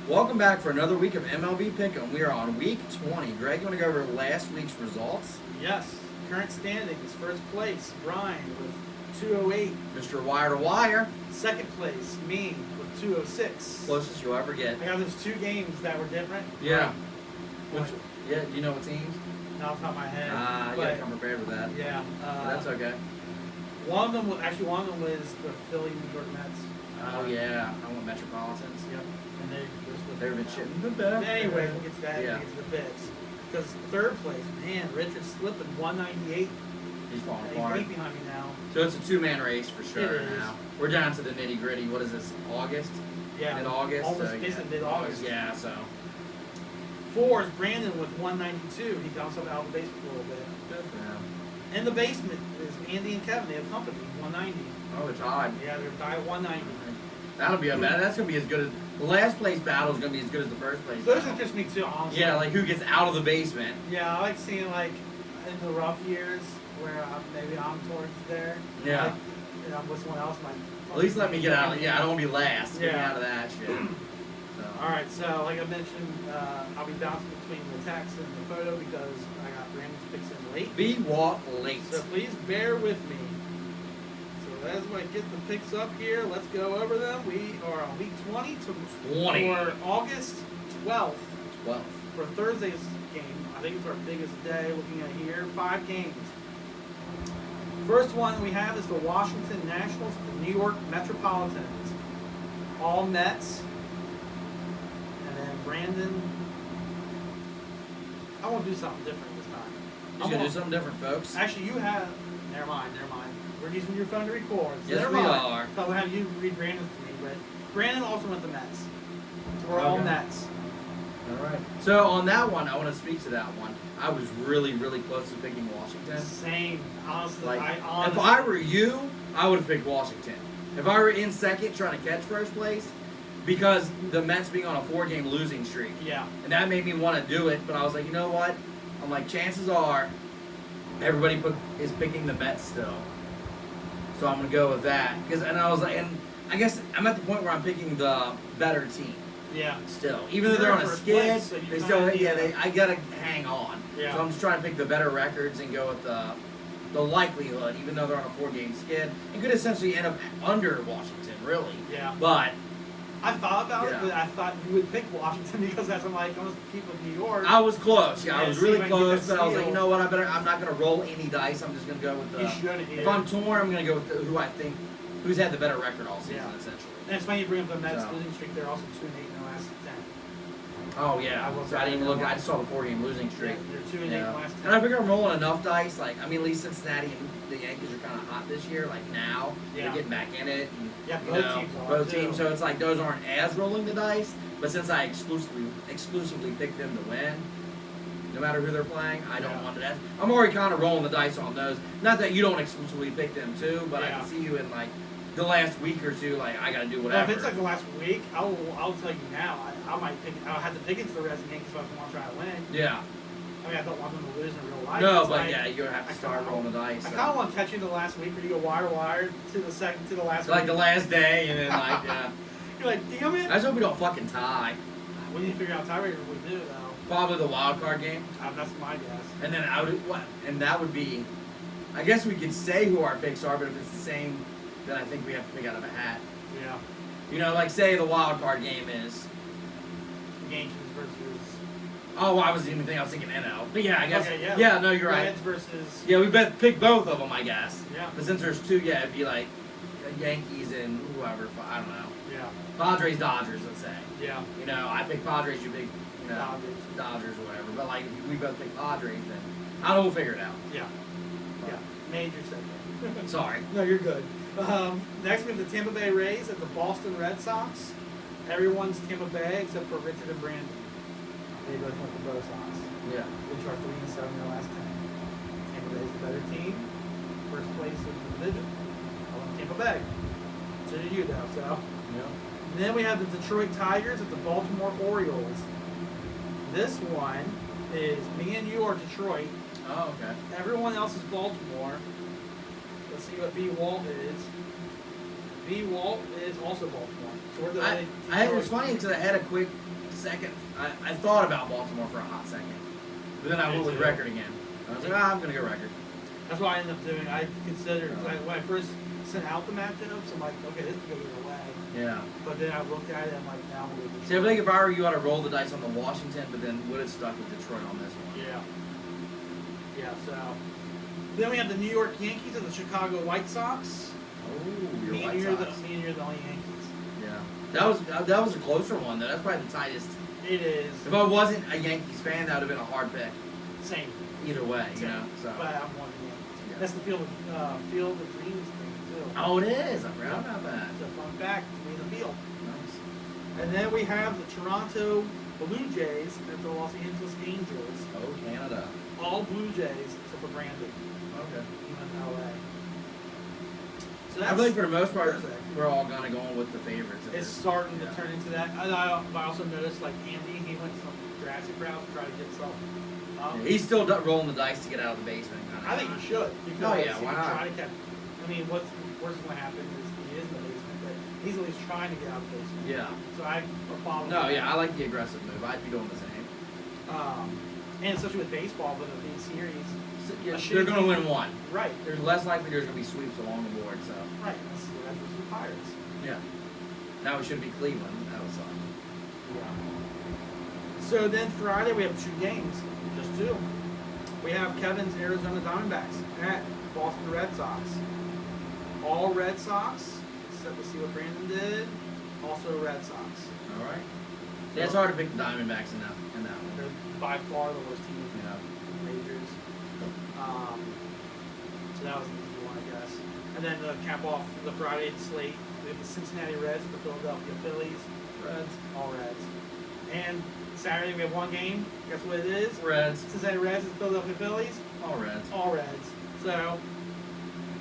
Welcome back for another week of MLB Pick, and we are on week 20. Greg, you want to go over last week's results? Yes. Current standings. First place, Brian with 208. Mr. Wire to Wire. Second place, me with 206. Closest you'll ever get. I got those two games that were different. Yeah. One- Yeah, do you know what teams? Not off the top of my head. You gotta come prepared with that. Yeah. But that's okay. One of them was the Philly New York Mets. Oh, yeah. I want Metropolitans. Yep. And They've been shitting the bed. Anyway, we'll get to that. Yeah. We'll get to the bits. Because third place, man, Richard's slipping 198. He's falling He's apart. right behind me now. So it's a two-man race for sure It is. now. We're down to the nitty-gritty. What is this, August? Yeah. Mid-August? Almost So, basically yeah. mid-August. Yeah, so. 4 is Brandon with 192. He got himself out of the basement for a little bit. Good for him. In the basement is Andy and Kevin. They have company, 190. Oh, they're tied. Yeah, they're tied at 190. That'll be a bad. That's gonna be as good as the last place battle is gonna be as good as the first place. Those battle. interest me too, honestly. Yeah, like who gets out of the basement. Yeah, I like seeing like in the rough years where maybe I'm towards there. Yeah. Like, you know, with someone else might. At least let me get out. Yeah, I don't want to be last. Get me Yeah. out of that shit. So. All right, so like I mentioned, I'll be bouncing between the text and the photo because I got Brandon's picks in late. Be what late. So please bear with me. So as I get the picks up here, let's go over them. We are on week 20 for August 12th 12. for Thursday's game. I think it's our biggest day. Looking at here, 5 games. First one we have is the Washington Nationals and the New York Metropolitans. All Mets. And then Brandon. I want to do something different this time. You're gonna do something different, folks. Actually, you have. Never mind. We're using your phone to record. So Yes, never we mind. are. So I'll have you read Brandon's to me, but Brandon also went the Mets. So we're all Okay. Mets. All right. So on that one, I want to speak to that one. I was really, really close to picking Washington. Same. Honestly, Like, honestly, if I were you, I would have picked Washington. If I were in second trying to catch first place, because the Mets being on a 4-game losing streak. Yeah. And that made me want to do it, but I was like, you know what? I'm like, chances are everybody is picking the Mets still. So I'm going to go with that. And I guess I'm at the point where I'm picking the better team Yeah. still. Even though they're on a First skid, place, so you they kinda still, need I got to hang on. Yeah. So I'm just trying to pick the better records and go with the likelihood, even though they're on a 4-game skid. It could essentially end up under Washington, really. Yeah. But I thought about Yeah. it, but I thought you would pick Washington because that's I'm like, I'm going to keep with New York. I was close. Yeah, I Yeah, was see really if I can get close, that but I was like, steal. you know what? I'm not going to roll any dice. I'm just going to go with You should have. if I'm torn, I'm going to go with who I think who's had the better record all season, Yeah. essentially. And it's funny you bring up the Mets So. losing streak. They're also 2-8 in the last 10. Oh yeah. So I didn't even look. I just saw the 4-game losing Yeah, streak. they're 2-8 in the last 10. And I figure I'm rolling enough dice. Like, I mean, at least Cincinnati and the Yankees are kind of hot this year. Like now, Yeah. they're getting back in it. And, Yeah, you both know, teams are, both too. teams. So it's like those aren't as rolling the dice. But since I exclusively picked them to win, no matter who they're playing, I don't Yeah. want to. I'm already kind of rolling the dice on those. Not that you don't exclusively pick them too, but I Yeah. can see you in like the last week or two. Like I got to do Well, whatever. if it's like the last week, I'll tell you now. I might pick. I'll have to pick against the Reds and Yankees if I want to try to win. yeah. I mean, I don't want them to lose in real life. No, It's but like, yeah, you're gonna have to start rolling the dice. I so. kind of want to catch you the last week where you go wire to the last. Like week. the last day, and then like, yeah. You're like, damn it. I just hope we don't fucking tie. We need to figure out tiebreaker if we do though. Probably the wild card game, That's my guess. and then that would be. I guess we could say who our picks are, but if it's the same, then I think we have to pick out of a hat. Yeah. You know, like say the wild card game is. Yankees versus. Oh, I was even thinking. I was thinking NL. But yeah, I guess. Okay, yeah. Yeah, no, you're right. Reds versus. Yeah, we bet pick both of them, I guess. Yeah. But since there's two, yeah, it'd be like Yankees and whoever. I don't know. Yeah. Padres, Dodgers, let's say. Yeah. You know, I pick Padres, you pick, you know, Dodgers. Dodgers or whatever. But like, if we both pick Padres, then I don't know. We'll figure it out. Yeah. Yeah. Major setback. Sorry. No, you're good. Next we have the Tampa Bay Rays at the Boston Red Sox. Everyone's Tampa Bay except for Richard and Brandon. They both went for both Sox. Yeah. Which are 3-7 in the last 10. Tampa Bay's the better team. First place in the division. I went Tampa Bay. So did you though, so. Yeah. And then we have the Detroit Tigers at the Baltimore Orioles. This one is me and you are Detroit. Oh, okay. Everyone else is Baltimore. Let's see what B. Walt is. B. Walt is also Baltimore. So we're It was funny because I had a quick second. I thought about Baltimore for a hot second, but then I went with record again. I was like, I'm gonna go record. That's what I ended up doing. I considered when I first sent out the matchups, I'm like, okay, this could go either way. Yeah. But then I looked at it, and I'm like, now I'm going to. See, I think if I were you, I'd roll the dice on the Washington, but then would have stuck with Detroit on this one. Yeah. Yeah. So then we have the New York Yankees and the Chicago White Sox. Oh, your Me White and you're Sox. the only Yankees. Yeah. That was a closer one though. That's probably the tightest. It is. If I wasn't a Yankees fan, that would have been a hard pick. Same. Either way, you Same. know. So. But I'm one of the Yankees. Yeah. That's the Field of Dreams thing too. Oh, it is. I forgot about that. It's a fun fact to be in the field. Nice. And then we have the Toronto Blue Jays and the Los Angeles Angels. Oh, Canada. All Blue Jays except for Brandon, Okay. even LA. So I believe for the most part, Thursday. we're all gonna go with the favorites. It's starting to turn into that. And I also noticed like Andy, he went from Jurassic route to try to get himself up. Yeah, he's still rolling the dice to get out of the basement. I think he should. Because Oh, yeah, he why can not? try to catch. I mean, what's worse is going to happen is he is in the basement, but he's at least trying to get out of the basement. Yeah. So I follow. No, yeah, I like the aggressive move. I'd be doing the same. And especially with baseball, with a big series. Yeah, a shitty they're gonna team- win one. Right. There's less likely there's gonna be sweeps along the board. So Right. This is the Red versus the Pirates. yeah. Now it should be Cleveland. That was Yeah. So then Friday we have 2 games, just 2. We have Kevin's Arizona Diamondbacks at Boston Red Sox. All Red Sox, except to see what Brandon did. Also Red Sox. all right. Yeah, it's hard to pick the Diamondbacks in that one. They're by far the worst team Yeah. in the majors. So that was an easy one, I guess. And then to cap off the Friday slate, we have the Cincinnati Reds and the Philadelphia Phillies. Reds. All Reds. And Saturday we have 1 game. Guess what it is? Reds. Cincinnati Reds and Philadelphia Phillies. All Reds. All Reds. So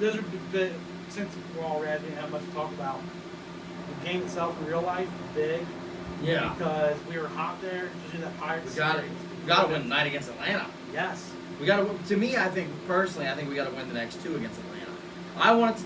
those are since we're all Reds, we didn't have much to talk about. The game itself in real life is big. Yeah. Because we were hot there, especially that Pirates. We got it. series. We got to win tonight against Atlanta. Yes. We got to. To me, I think personally, I think we got to win the next 2 against Atlanta. I wanted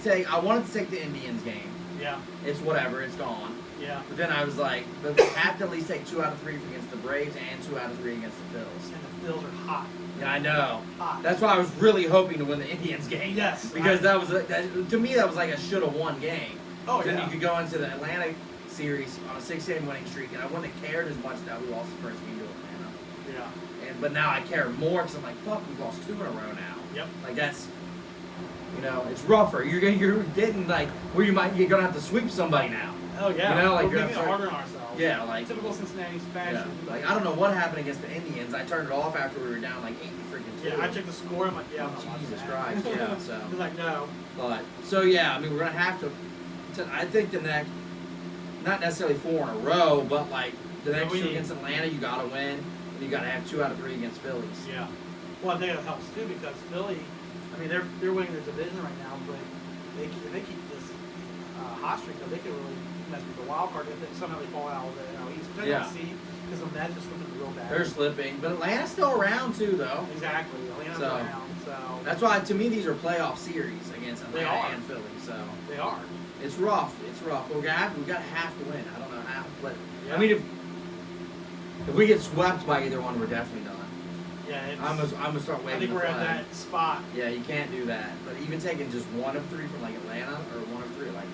to take the Indians game. Yeah. It's whatever. It's gone. Yeah. But then I was like, but we have to at least take 2 out of 3 against the Braves and 2 out of 3 against the Phils. And the Phils are hot. Yeah, I know. Hot. That's why I was really hoping to win the Indians game. Yes. Because to me that was like a should have won game. Oh, Then yeah. you could go into the Atlanta series on a 6-game winning streak, and I wouldn't have cared as much that we lost the first game to Atlanta. Yeah. But now I care more because I'm like, fuck, we've lost 2 in a row now. Yep. Like that's, it's rougher. You're getting like where you're gonna have to sweep somebody now. Oh, yeah. You know, like we're you're making it harder on ourselves. Yeah, like Typical Cincinnati's yeah. fashion. Like I don't know what happened against the Indians. I turned it off after we were down like 8-2. Yeah, I checked the score. I'm like, yeah, I'm not watching Jesus that. Christ, yeah. So. He's like, no. But so yeah, I mean we're gonna have to. I think the next, not necessarily 4 in a row, but like the next 2 against Atlanta, you gotta win, and you gotta have 2 out of 3 against Phillies. Yeah. Well, I think it helps too because Philly, I mean, they're winning their division right now, but if they keep this hot streak, they could really mess with the wild card if somehow they fall out of the East. Which I don't see because the Mets are slipping real bad. They're slipping, but Atlanta's still around too, though. Exactly. Atlanta's around, so that's why to me these are playoff series against Atlanta and Philly. So they are. It's rough. It's rough. We're gonna have to win. I don't know how, but Yeah. I mean if we get swept by either one, we're definitely done. Yeah, I'm gonna start I waving think the we're flag. at that spot. Yeah, you can't do that. But even taking just 1 of 3 from like Atlanta or 1 of 3, like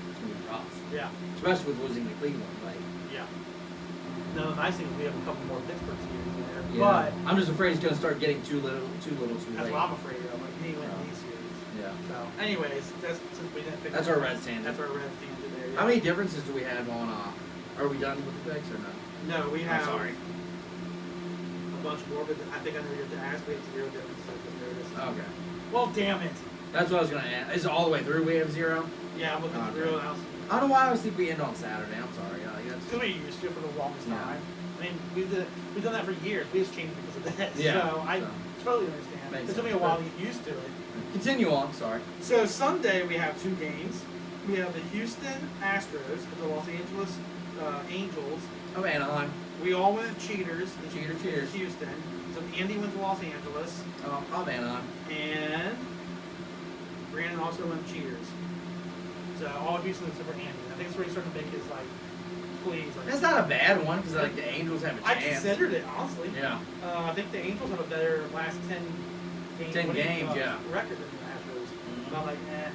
it's gonna be rough. Yeah. Especially with losing to Cleveland. Like Yeah. No, the nice thing is we have a couple more Pittsburgh series in there. yeah. But I'm just afraid it's gonna start getting too little, too late. that's what I'm afraid of. Like, you need to win these series. Yeah. So, anyways, since we didn't pick That's our Reds tangent. That's our Reds team today. Yeah. How many differences do we have on? Are we done with the picks or no? No, we have I'm sorry. a bunch more, but I think I know you're to ask. We have 0 differences. I just noticed. Okay. Well, damn it. That's what I was gonna ask. Is it all the way through? We have 0. Yeah, I'm looking Okay. through it. I don't know why I always think we end on Saturday. I'm sorry. Because we used to for the longest Yeah. time. I mean, we've done that for years. We just changed it because of this. Yeah, So I so. totally understand. Makes It took me a sense. while to get used to it. Continue on. Sorry. So Sunday we have 2 games. We have the Houston Astros and the Los Angeles Angels. Oh, Anaheim. We all went with cheaters. Cheaters. Houston. So Andy went to Los Angeles. Oh, I'm Anaheim. And Brandon also went with cheaters. So So all Houston except for Andy. I think that's where he's starting to make his like please. Like, That's not a bad one because like the Angels have a chance. I considered it honestly. Yeah. I think the Angels have a better last 10 games. 10 games, yeah. Record than the Astros. But I'm like, I'm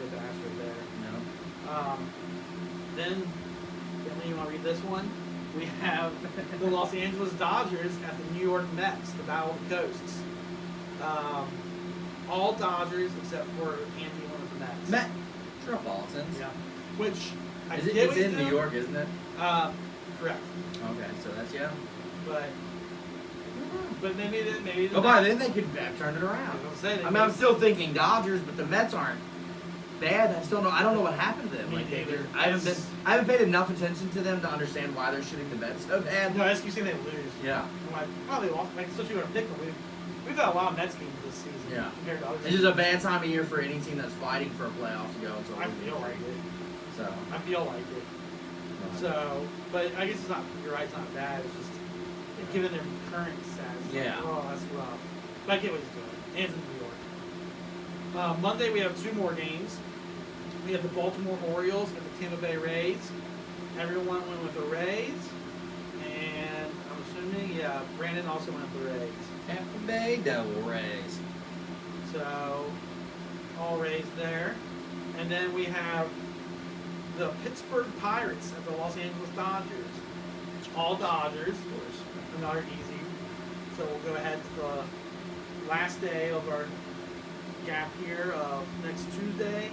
with the Astros there. No. Then you want to read this one? We have the Los Angeles Dodgers at the New York Mets, the Battle of the Coasts. All Dodgers except for Andy, one of the Mets. Metropolitans. Yeah. Which I Is get it? what It's he's in doing. New York, isn't it? Correct. Okay, so that's yeah. But maybe. But by then they could have turned it around. I'm still thinking Dodgers, but the Mets aren't bad. I don't know what happened to them. Me Like neither. I haven't paid enough attention to them to understand why they're shooting the Mets so bad. No, that's you saying they lose. Yeah. I'm like, probably lost. Like, especially when I pick them. We've got a lot of Mets games this season. Yeah. Compared to others. It's just a bad time of year for any team that's fighting for a playoff to go. Until I feel like it. So. I feel like it. So, but I guess it's not. You're right. It's not bad. It's just given their current status. Yeah. Like, oh, that's rough. But I get what he's doing. And it's in New York. Monday we have 2 more games. We have the Baltimore Orioles and the Tampa Bay Rays. Everyone went with the Rays, and I'm assuming, yeah, Brandon also went with the Rays. Tampa Bay Devil Rays. So, all Rays there. And then we have the Pittsburgh Pirates at the Los Angeles Dodgers. All Dodgers. Of course. Another easy. So we'll go ahead to the last day of our gap here of next Tuesday,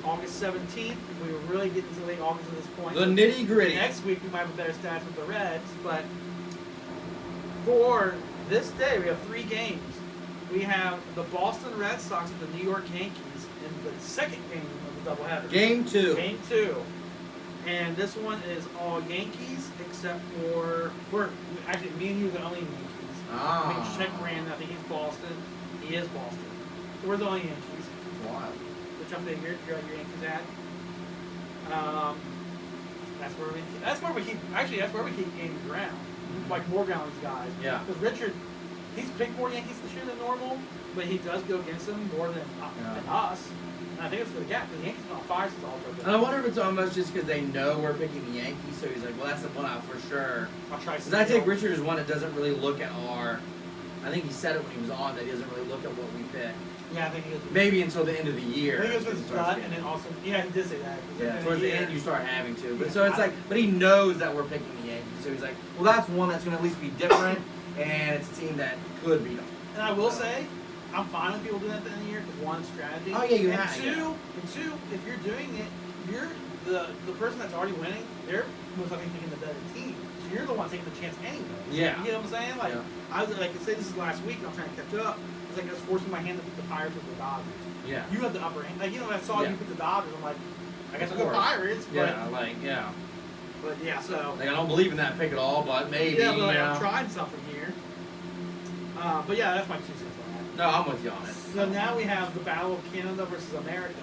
August 17th. We were really getting to late August at this point. The nitty gritty. Next week we might have a better stats with the Reds, but for this day we have 3 games. We have the Boston Red Sox at the New York Yankees in the second game of the doubleheader. Game 2. Game 2. And this one is all Yankees except for actually me and you are the only Yankees. I mean, check Brandon. I think he's Boston. He is Boston. So we're the only Yankees. Wild. Which I figured you're your Yankees at. That's where we keep gaining ground. Like more ground with these guys. Yeah. Because Richard, he's picked more Yankees this year than normal, but he does go against them more than us. And I think it's for the gap because the Yankees have been on fire since All-Star. And I wonder if it's almost just because they know we're picking the Yankees, so he's like, well, that's the one out for sure. I'll try. Because I take Richard as one that doesn't really look at our. I think he said it when he was on that he doesn't really look at what we pick. Yeah, I think he is. Maybe until the end of the year. I think it was with his gut, and then also, yeah, he did say that. Yeah, towards the end you start having to. But Yeah, so it's like, but he knows that we're picking the Yankees, so he's like, well, that's one that's going to at least be different, and it's a team that could beat them. And I will say, I'm fine with people doing that at the end of the year because one, strategy. Oh yeah, you and have. Two, if you're doing it, you're the person that's already winning. They're most likely picking the better team. So you're the one taking the chance anyway. Yeah. You know what I'm saying? Like Yeah. I was like, say this is last week. And I'm trying to catch up. It's like I was forcing my hand to pick the Pirates with the Dodgers. Yeah. You have the upper hand. Like I saw you pick the Dodgers. I'm like, I guess I'll go course. Pirates. But yeah, so. like I don't believe in that pick at all, but maybe. Yeah, but I'm trying something here. But yeah, that's my 2 cents on that. No, I'm with you on it. So now we have the Battle of Canada versus America.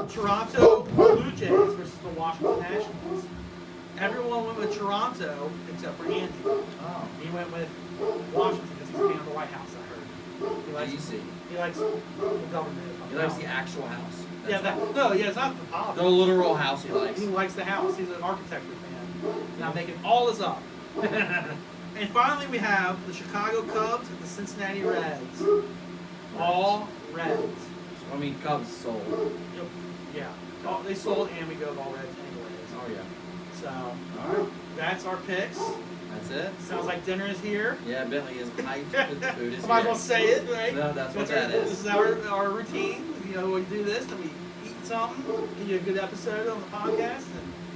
Toronto Blue Jays versus the Washington Nationals. Everyone went with Toronto except for Andy. Oh. He went with Washington because he's a fan of the White House, I heard. He likes the government. He likes the actual house. It's not the politics. The literal house he likes. He likes the house. He's an architecture fan. And I'm making all this up. And finally we have the Chicago Cubs and the Cincinnati Reds. All Reds. I mean, Cubs sold. Yeah. They sold and we go with all Reds anyways. Oh yeah. So, Alright. that's our picks. That's it. Sounds like dinner is here. Yeah, Bentley is hyped with the food is I might as here. well say it, right? No, that's what our, that is. This is our routine. We do this, then we eat something, give you a good episode on the podcast,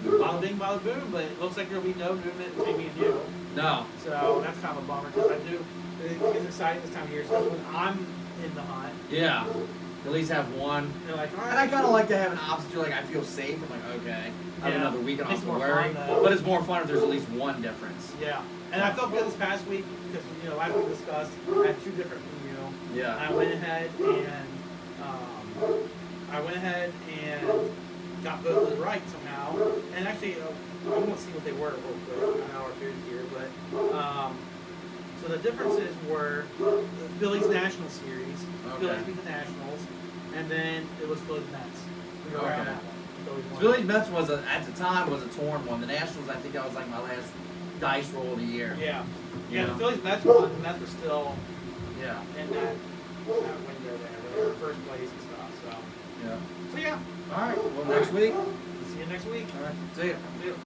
and bada bing, bada boom. But it looks like there'll be no movement between me and you. No. So that's kind of a bummer because it gets exciting this time of year, especially when I'm in the hunt. Yeah. At least have one. They're like, all right. And I kind of like to have an option. Like I feel safe. I'm like, okay, I have Yeah. another week and I Makes don't have it to more worry. fun, though. But it's more fun if there's at least one difference. Yeah. And I felt good this past week because last week we discussed I had 2 different from you. Yeah. And I went ahead and got both of those right somehow. And actually, I want to see what they were real quick. I know our theory here, but so the differences were the Phillies National Series. Okay. Phillies beat the Nationals, and then it was Phillies Mets. You're around Okay. that one. Phillies won. Phillies Mets was at the time was a torn one. The Nationals, I think that was like my last dice roll of the year. Yeah. You Yeah, know? the Phillies Mets won. The Mets were still Yeah. in that window there. They were first place and stuff. Yeah. So yeah. All right. Well, next week. See you next week. All right. See ya. See ya.